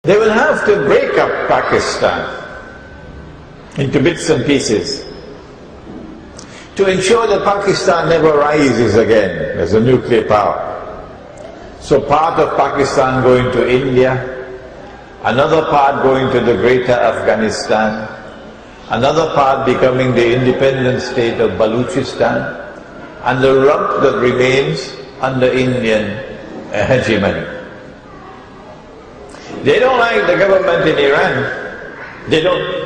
They will have to break up Pakistan into bits and pieces to ensure that Pakistan never rises again as a nuclear power. So part of Pakistan going to India, another part going to the greater Afghanistan, another part becoming the independent state of Baluchistan, and the rump that remains under Indian hegemony. They don't like the government in Iran. They don't.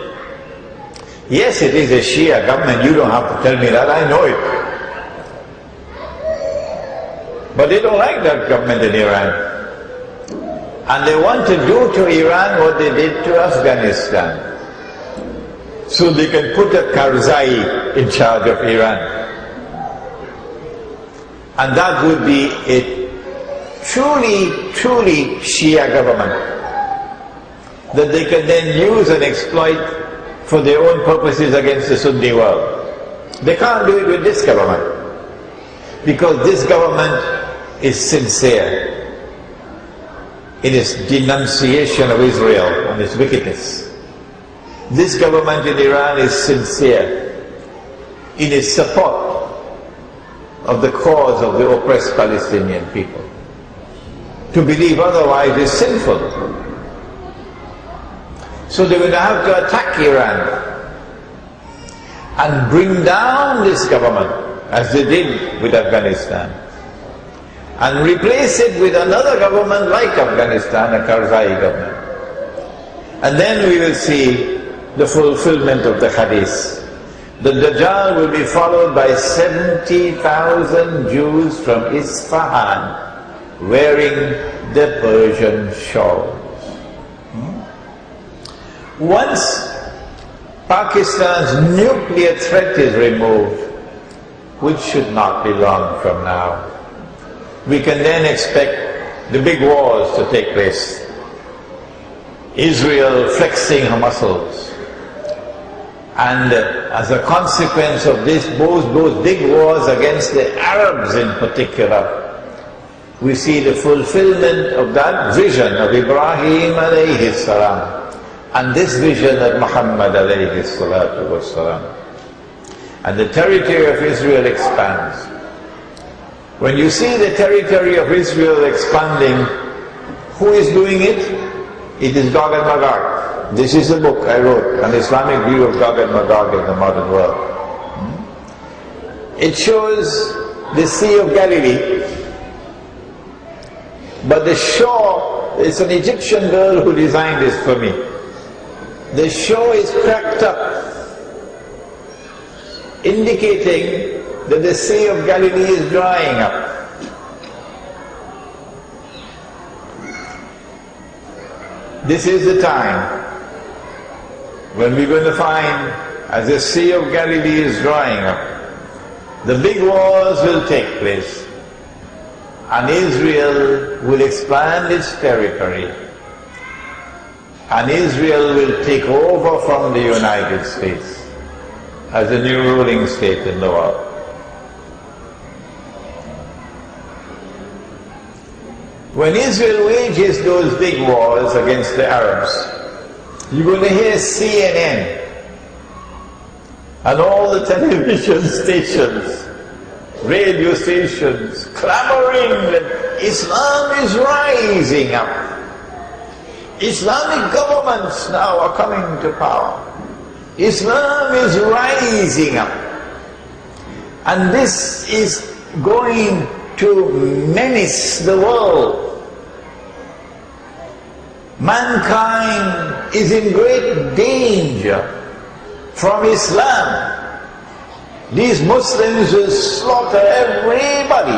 Yes, it is a Shia government, you don't have to tell me that, I know it. But they don't like that government in Iran. And they want to do to Iran what they did to Afghanistan. So they can put a Karzai in charge of Iran. And that would be a truly Shia government that they can then use and exploit for their own purposes against the Sunni world. They can't do it with this government, because this government is sincere in its denunciation of Israel and its wickedness. This government in Iran is sincere in its support of the cause of the oppressed Palestinian people. To believe otherwise is sinful. So they would have to attack Iran and bring down this government, as they did with Afghanistan, and replace it with another government like Afghanistan, a Karzai government. And then we will see the fulfillment of the hadith. The Dajjal will be followed by 70,000 Jews from Isfahan wearing the Persian shawls. Once Pakistan's nuclear threat is removed, which should not be long from now, we can then expect the big wars to take place. Israel flexing her muscles. And as a consequence of this, those big wars against the Arabs in particular, we see the fulfillment of that vision of Ibrahim alayhi salam, and this vision of Muhammad alayhi salatu wassalam. And the territory of Israel expands. When you see the territory of Israel expanding, who is doing it? It is Gog and Magog. This is a book I wrote, an Islamic view of Gog and Magog in the modern world. It shows the Sea of Galilee, but the shore, it's an Egyptian girl who designed this for me. The shore is cracked up, indicating that the Sea of Galilee is drying up. This is the time when we're going to find, as the Sea of Galilee is drying up, the big wars will take place, and Israel will expand its territory, and Israel will take over from the United States as the new ruling state in the world. When Israel wages those big wars against the Arabs, you're going to hear CNN and all the television stations, radio stations clamoring that Islam is rising up. Islamic governments now are coming to power. Islam is rising up. And this is going to menace the world. Mankind is in great danger from Islam. These Muslims will slaughter everybody.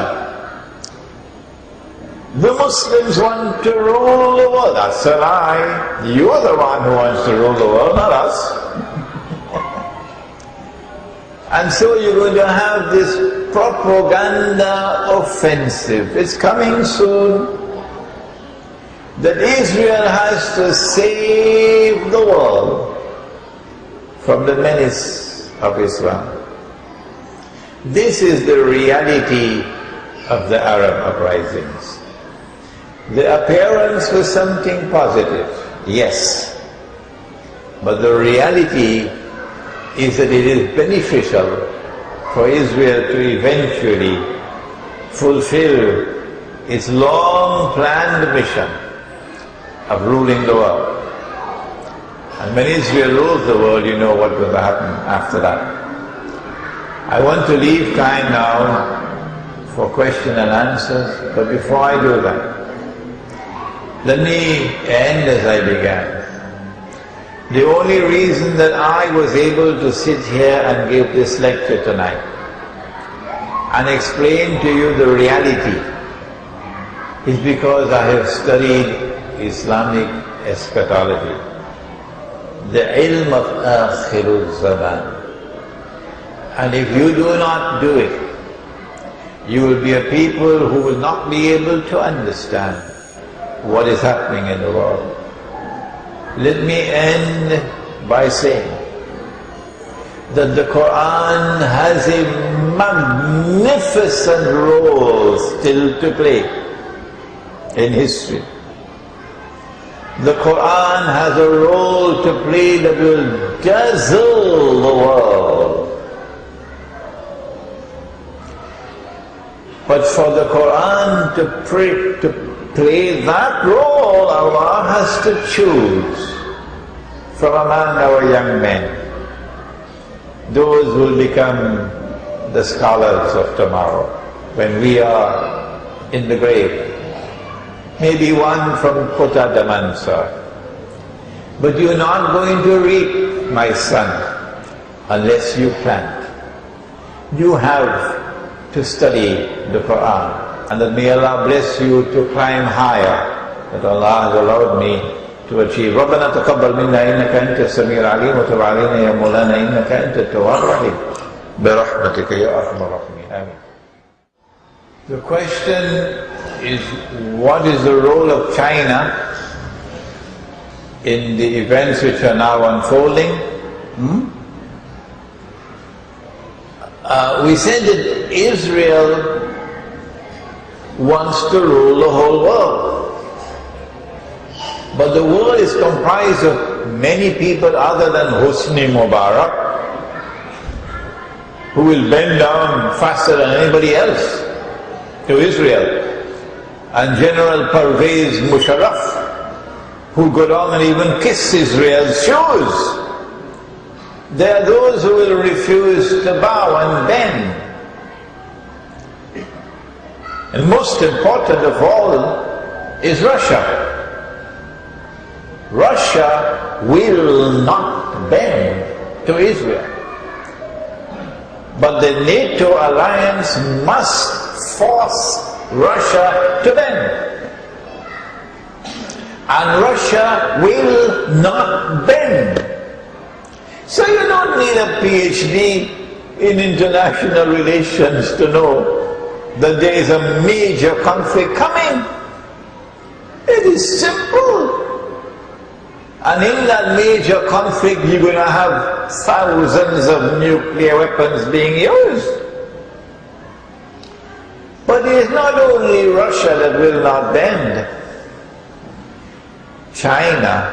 The Muslims want to rule the world. That's a lie. You're the one who wants to rule the world, not us. And so you're going to have this propaganda offensive. It's coming soon. That Israel has to save the world from the menace of Islam. This is the reality of the Arab uprisings. The appearance was something positive. Yes. But the reality is that it is beneficial for Israel to eventually fulfill its long-planned mission of ruling the world. And when Israel rules the world, you know what will happen after that. I want to leave time now for question and answers, but before I do that, let me end as I began. The only reason that I was able to sit here and give this lecture tonight and explain to you the reality is because I have studied Islamic eschatology, the ilm of akhirul zaman. And if you do not do it, you will be a people who will not be able to understand what is happening in the world. Let me end by saying that the Quran has a magnificent role still to play in history. The Quran has a role to play that will dazzle the world. But for the Quran to play that role, Allah has to choose from among our young men those who will become the scholars of tomorrow when we are in the grave. Maybe one from Kota Damansa. But you're not going to reap, my son, unless you plant. You have to study the Quran, and that may Allah bless you to climb higher, that Allah has allowed me to achieve. رَبَّنَا تَقَبَّلْ مِنَّا إِنَّكَ أَنْتَ السَّمِيعُ الْعَلِيمُ وَتُبْ عَلَيْنَا يَا مَوْلَانَا إِنَّكَ أَنْتَ التَّوَّابُ الرَّحِيمُ بِرَحْمَتِكَ يَا أَرْحَمَ الرَّاحِمِينَ آمين. The question is, what is the role of China in the events which are now unfolding? We said that Israel wants to rule the whole world. But the world is comprised of many people other than Hosni Mubarak, who will bend down faster than anybody else to Israel. And General Pervez Musharraf, who go down and even kiss Israel's shoes. There are those who will refuse to bow and bend. And most important of all is Russia. Russia will not bend to Israel. But the NATO alliance must force Russia to bend. And Russia will not bend. So you don't need a PhD in international relations to know that there is a major conflict coming. It is simple. And in that major conflict you're going to have thousands of nuclear weapons being used. But it is not only Russia that will not bend. China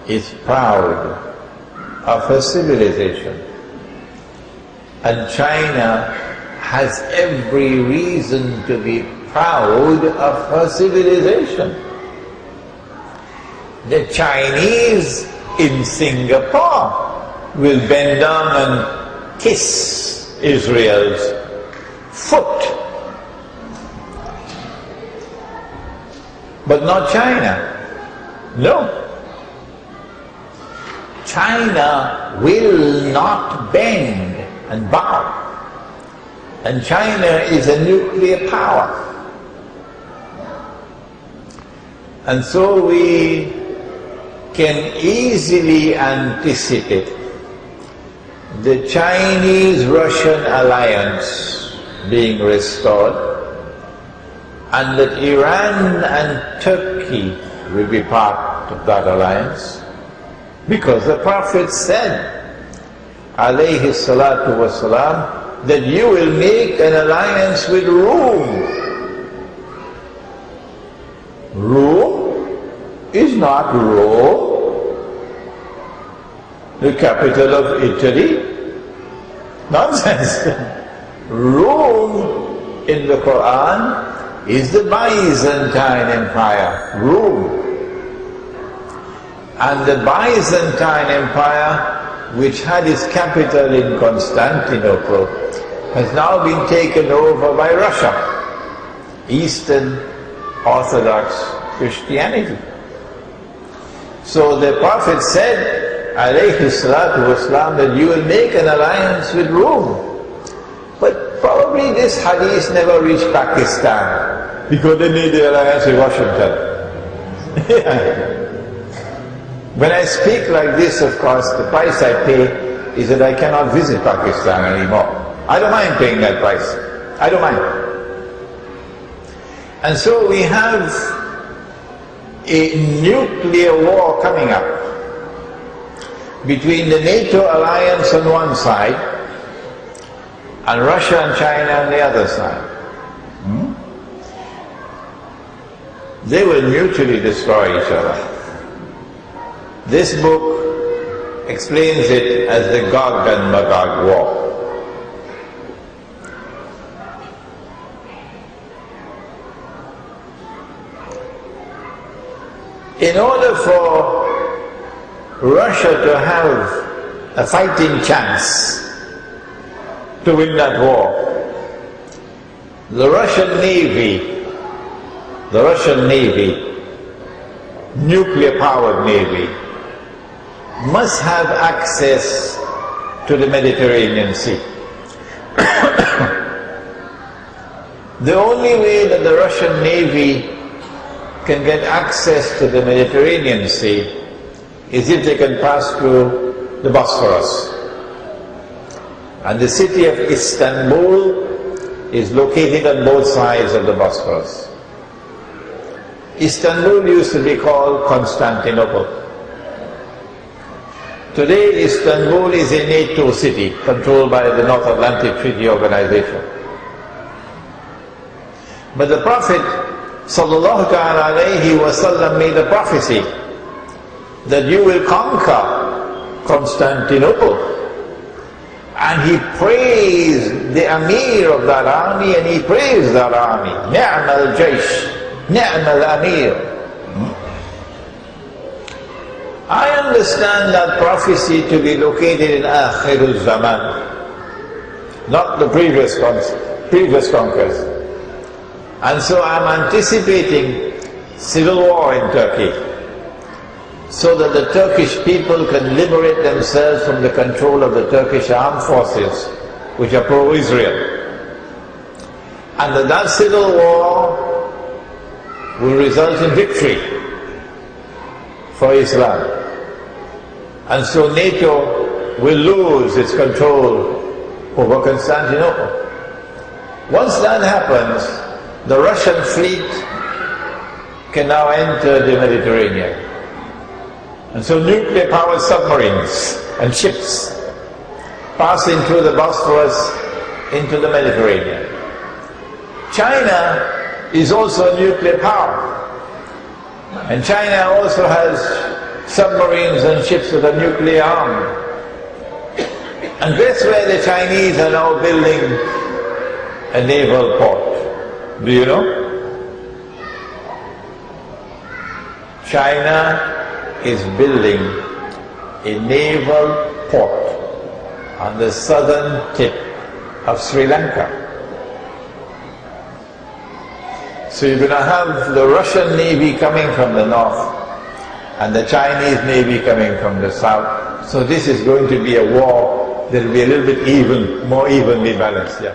is proud of her civilization. And China has every reason to be proud of her civilization. The Chinese in Singapore will bend down and kiss Israel's foot. But not China. No. China will not bend and bow. And China is a nuclear power. And so we can easily anticipate the Chinese-Russian alliance being restored, and that Iran and Turkey will be part of that alliance, because the Prophet said, alayhi salatu wasalam, that you will make an alliance with Rome. Rome is not Rome the capital of Italy? Nonsense. Rome in the Quran is the Byzantine Empire, Rome. And the Byzantine Empire, which had its capital in Constantinople, has now been taken over by Russia, Eastern Orthodox Christianity. So the Prophet said, alayhi salatu wasalam, that you will make an alliance with Rome. But probably this hadith never reached Pakistan, because they made the alliance with Washington. When I speak like this, of course, the price I pay is that I cannot visit Pakistan anymore. I don't mind paying that price. I don't mind. And so we have a nuclear war coming up between the NATO alliance on one side and Russia and China on the other side. They will mutually destroy each other. This book explains it as the Gog and Magog war. In order for Russia to have a fighting chance to win that war, the Russian Navy, nuclear-powered Navy, must have access to the Mediterranean Sea. The only way that the Russian Navy can get access to the Mediterranean Sea is if they can pass through the Bosphorus. And the city of Istanbul is located on both sides of the Bosphorus. Istanbul used to be called Constantinople. Today Istanbul is a NATO city controlled by the North Atlantic Treaty Organization. But the Prophet sallallahu alayhi wasallam made a prophecy that you will conquer Constantinople. And he praised the Amir of that army, and he praised that army. Ni'mal Jaysh, Ni'mal Amir. I understand that prophecy to be located in Akhirul Zaman, not the previous conquerors. And so I'm anticipating civil war in Turkey, so that the Turkish people can liberate themselves from the control of the Turkish armed forces, which are pro-Israel. And that civil war will result in victory for Islam. And so NATO will lose its control over Constantinople. Once that happens, the Russian fleet can now enter the Mediterranean. And so nuclear-powered submarines and ships passing through the Bosphorus into the Mediterranean. China is also a nuclear power. And China also has submarines and ships that are nuclear armed. And that's where the Chinese are now building a naval port. Do you know? China is building a naval port on the southern tip of Sri Lanka. So you're going to have the Russian Navy coming from the north and the Chinese Navy coming from the south. So this is going to be a war that will be a little bit more evenly balanced. Yeah.